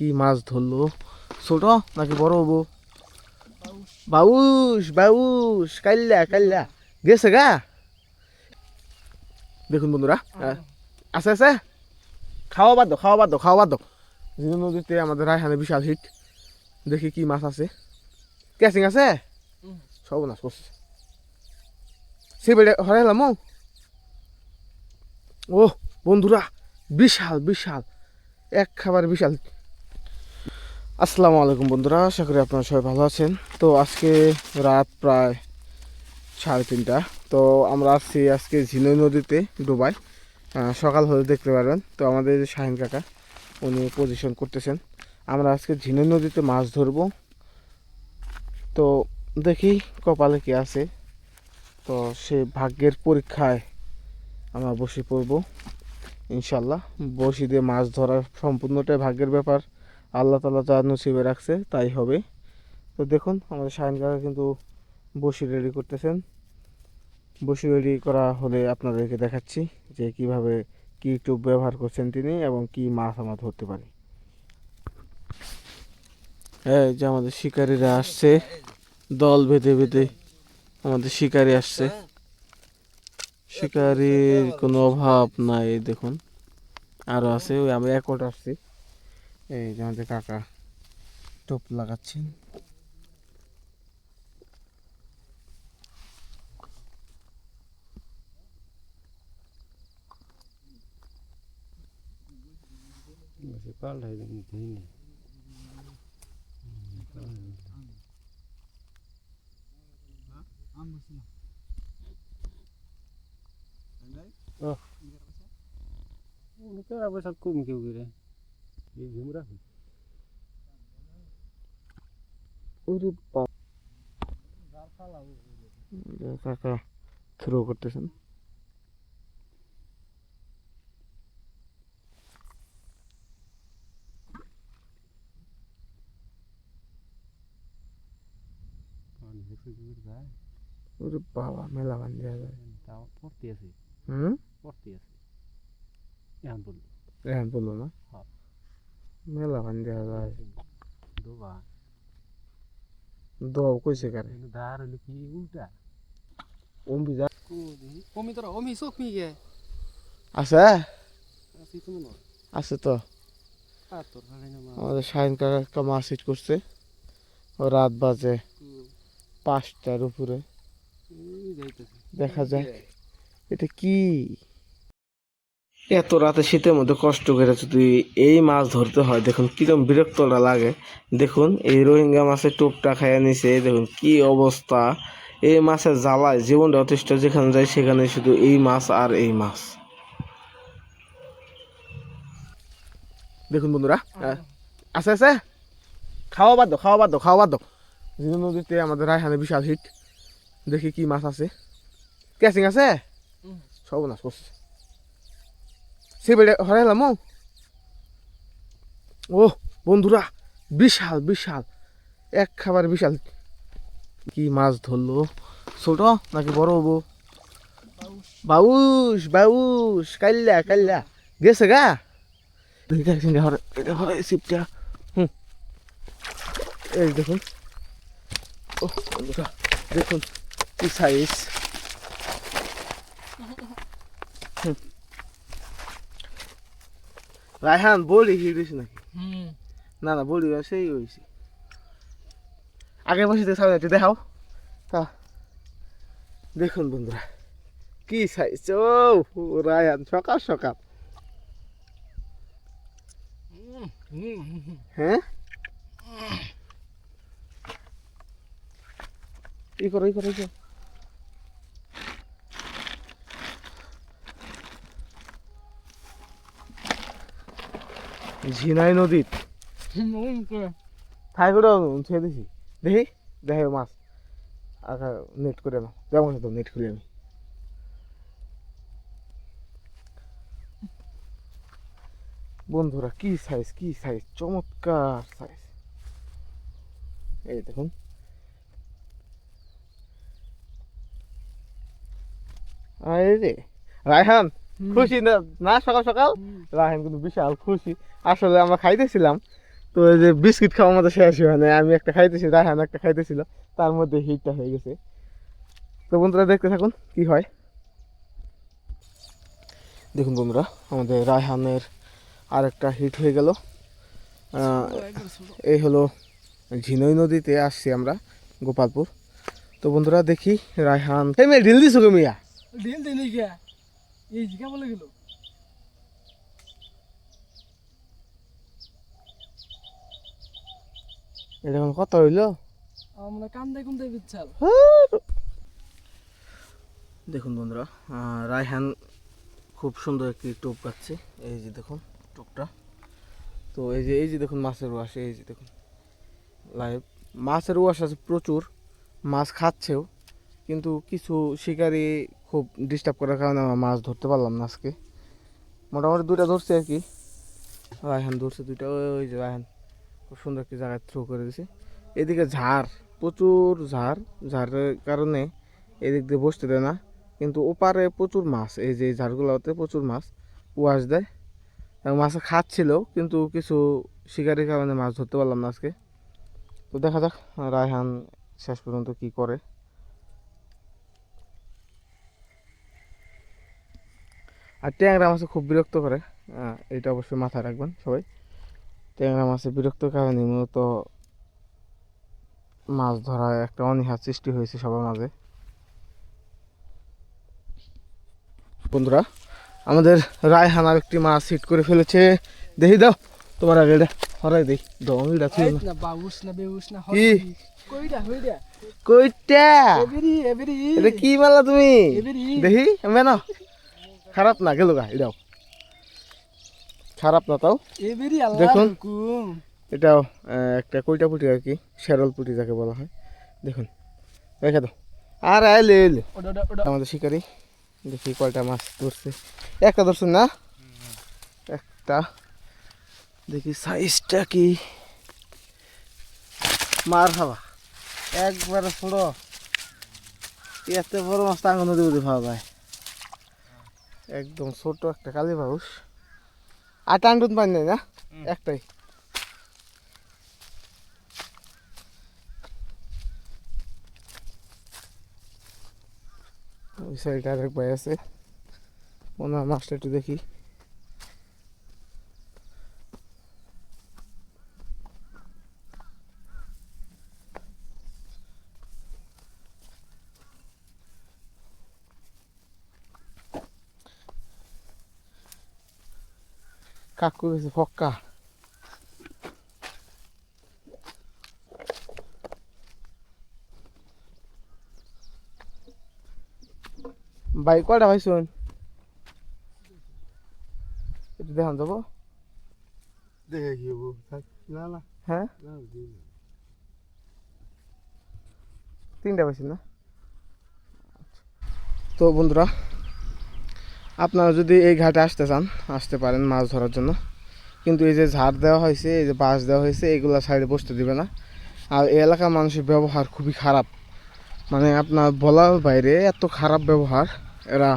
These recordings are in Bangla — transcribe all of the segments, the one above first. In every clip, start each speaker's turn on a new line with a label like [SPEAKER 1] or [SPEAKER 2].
[SPEAKER 1] কি মাছ ধরলো, ছোট নাকি বড় হবো? বাউস বাউস কাইল্লা কাইল্লা গেছে গা। দেখুন বন্ধুরা, আছে আছে, খাওয়া বাদ দাও, খাওয়া বাদ দাও, খাওয়া বাদ দাও। জিনু নদীতে আমাদের রায়হানে বিশাল হিট। দেখি কি মাছ আছে। ক্যাচিং আছে, সব নাশ করছে। সে বেড়ে হরাইলাম। ও বন্ধুরা, বিশাল বিশাল, এক খাবার বিশাল। আসসালামু আলাইকুম বন্ধুরা, আশা করি আপনারা সবাই ভালো আছেন। তো আজকে রাত প্রায় 3:30। তো আমরা আসছি আজকে ঝিনাই নদীতে ডুবাই। সকাল হলে দেখতে পারবেন। তো আমাদের শাহিন কাকা উনি পজিশন করতেছেন। আমরা আজকে ঝিনাই নদীতে মাছ ধরবো। তো দেখি কপালে কি আছে। তো সে ভাগ্যের পরীক্ষায় আমরা বসে পড়বো ইনশাল্লাহ। বসি দিয়ে মাছ ধরা সম্পূর্ণটাই ভাগ্যের ব্যাপার। আল্লাহ তাআলা যা নসিবে রাখছে তাই হবে। তো দেখুন আমাদের শাহিন কাকা কিন্তু বসি রেডি করতেছেন। বসি রেডি করা হলে আপনাদেরকে দেখাচ্ছি যে কিভাবে কি টোপ ব্যবহার করছেন তিনি এবং কি মাছ আমরা ধরতে পারি। এই যে আমাদের শিকারীরা আসছে, দল বেঁধে বেঁধে আমাদের শিকারী আসছে। শিকারীর কোনো অভাব নাই। দেখুন আরো আছে, ওই আমরা একট আসছি। এই যে আমাদের কাকা টোপ লাগাচ্ছেন। কাকা থ্রো করতেছেন। ওরে বাবা, মেলা বান দেওয়া যায়। এখন বললো না, মেলা বান দেওয়া যায়। দোয়াও কইছে কারে ওমবি যা আছে, আছে তো। আমাদের শাহিন কাকা মাছ হিট করছে। ও রাত বাজে 5টার উপরে। দেখা যাক এটা কি। এত রাতে শীতের মধ্যে কষ্ট করে যদি এই মাছ ধরতে হয়, দেখুন কিরকম বিরক্তটা লাগে। দেখুন এই রোহিঙ্গা মাছের টোপটা খাইয়া নিছে, দেখুন কি অবস্থা। এই মাছের জ্বালায় জীবনটা অতিষ্ঠ, যেখানে যায় সেখানে শুধু এই মাছ আর এই মাছ। দেখুন বন্ধুরা, আছে আছে, খাওয়া বাদ দাও, খাওয়া বাদ দাও, খাওয়া বাদ দাও। জিনু নদীতে আমাদের রায়হানে বিশাল হিট। দেখি কি মাছ আছে। ক্যাচিং আছে, সব নাশ করছে। সে বেড়ে হরাইলাম। ও বন্ধুরা, বিশাল বিশাল, এক খাবার বিশাল। কি মাছ ধরলো, ছোট নাকি বড় হবো? বাউস বাউস কাইল্লা কাইল্লা গেছে গা। সিপটা এই দেখুন। ও বন্ধুরা দেখুন কি সাইজ। রায়হান বড়ি হিড়েছে নাকি? না না, বড়ি সেই হয়েছে। আগে বসে সামনে দেখাও তা। দেখুন বন্ধুরা কি সাইজ। ও রায়হান সকাল সকাল। হ্যাঁ ই করো ই করো ই করো। ঝিনাই নদীর ঠাই করে ছেড়ে দিছি। দেখি দেখে মাছ। আচ্ছা নেট করে নাও, যেমন তো নেট খুলে আমি। বন্ধুরা কি সাইজ, কি সাইজ, চমৎকার সাইজ। এই দেখুন আরে রায়হান খুশি না? না সকাল সকাল রায়হান কিন্তু বিশাল খুশি। আসলে আমরা খাইতেছিলাম তো এই যে বিস্কিট খাওয়ার মতো শেষ হয় না, আমি একটা খাইতেছি, রায়হান একটা খাইতেছিল, তার মধ্যে হিটটা হয়ে গেছে। তো বন্ধুরা দেখতে থাকুন কি হয়। দেখুন বন্ধুরা, আমাদের রায়হানের আর একটা হিট হয়ে গেল। এই হলো ঝিনই নদীতে আসছি আমরা, গোপালপুর। তো বন্ধুরা দেখি রায়হান ঢিল দিছো কে মিয়া?
[SPEAKER 2] ঢিল দিলি কে? এই জিকা বলে গেল।
[SPEAKER 1] এটা এখন কত হইলো?
[SPEAKER 2] আমরা কান্দে কুন্দে বিচ্ছাল।
[SPEAKER 1] দেখুন বন্ধুরা, রায়হান খুব সুন্দর একটি টোপ পাচ্ছে, এই যে দেখুন টোপটা। তো এই যে দেখুন মাছের ওয়াশ, এই যে দেখুন লাইভ মাছের ওয়াশ আছে প্রচুর, মাছ খাচ্ছেও, কিন্তু কিছু শিকারি খুব ডিস্টার্ব করার কারণে আমরা মাছ ধরতে পারলাম না আজকে। মোটামুটি দুইটা ধরছে আর কি, রায়হান ধরছে দুইটা। ওই যে রায়হান খুব সুন্দর একটি জায়গায় থ্রো করে দিছে। এদিকে ঝাড়, প্রচুর ঝাড়ের কারণে এদিক দিয়ে বসতে দেয় না, কিন্তু ওপারে প্রচুর মাছ, এই যে ঝাড়গুলোতে প্রচুর মাছ ওয়াশ দেয় এবং মাছ খাচ্ছিল, কিন্তু কিছু শিকারির কারণে মাছ ধরতে পারলাম না আজকে। তো দেখা যাক রায়হান শেষ পর্যন্ত কি করে। আর ট্যাংরা মাছে খুব বিরক্ত করে, এটা অবশ্যই মাথায় রাখবেন সবাই। ট্যাংরা মাছে বিরক্ত কারণে মূলত মাছ ধরায় একটা অনীহা সৃষ্টি হয়েছে সবার মাঝে। বন্ধুরা, আমাদের রায়হান আর একটি মাছ হিট করে ফেলেছে, দেখি দাও তোমার আগে এটা হরাই দেই দমটা ছিল
[SPEAKER 2] না বাউস না বেউস না
[SPEAKER 1] কি
[SPEAKER 2] কইটা হইডা
[SPEAKER 1] কইটা
[SPEAKER 2] এবেরি
[SPEAKER 1] এটা কি মারলা তুমি?
[SPEAKER 2] এবেরি
[SPEAKER 1] দেখি আমি না, খারাপ না গেল গা, এটাও খারাপ না, তাও
[SPEAKER 2] এবেরি আল্লাহ
[SPEAKER 1] দেখুন
[SPEAKER 2] হুকুম।
[SPEAKER 1] এটাও একটা কইটা পুঁটি আর কি, শেরল পুঁটি যাকে বলা হয়। দেখুন রেখে দাও। আর আইলে এলে
[SPEAKER 2] ওটা
[SPEAKER 1] আমাদের শিকারি, দেখি কয়টা মাছ ধরছে। একটা ধরছে না, একটা দেখি সাইজটা কি। মার খাওয়া একবারে ছোট, এত বড় মাছ টাঙ্গ নদী বুঝে খাওয়া যায়, একদম ছোট একটা কালী বাউস। আর টান টুন পানি নাই না, একটাই। ওই সাইডে আরেক ভাই আছে, ওনার মাছটা একটু দেখি। কাকু গেছে ফক্কা। ভাই কয়টা ভাই শুন একটু দেখান যাবো।
[SPEAKER 3] দেখে কি হবো? না না
[SPEAKER 1] হ্যাঁ
[SPEAKER 3] না,
[SPEAKER 1] তিনটা পাইছেন না? তো বন্ধুরা, আপনারা যদি এই ঘাটে আসতে চান আসতে পারেন মাছ ধরার জন্য, কিন্তু এই যে ঝাড় দেওয়া হয়েছে, এই যে বাঁশ দেওয়া হয়েছে, এইগুলো সাইডে বসতে দিবে না। আর এই এলাকার মানুষের ব্যবহার খুবই খারাপ, মানে আপনার বলার বাইরে এত খারাপ ব্যবহার এরা,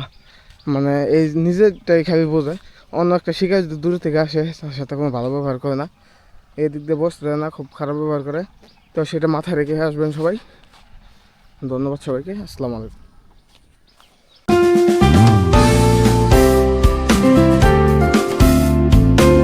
[SPEAKER 1] মানে এই নিজেরটাই খালি বোঝে, অন্য একটা শিকার যদি দূরে থেকে আসে তার সাথে কোনো ভালো ব্যবহার করে না, এই দিক দিয়ে বসতে দেয় না, খুব খারাপ ব্যবহার করে। তো সেটা মাথায় রেখে আসবেন সবাই। ধন্যবাদ সবাইকে, আসসালামু আলাইকুম।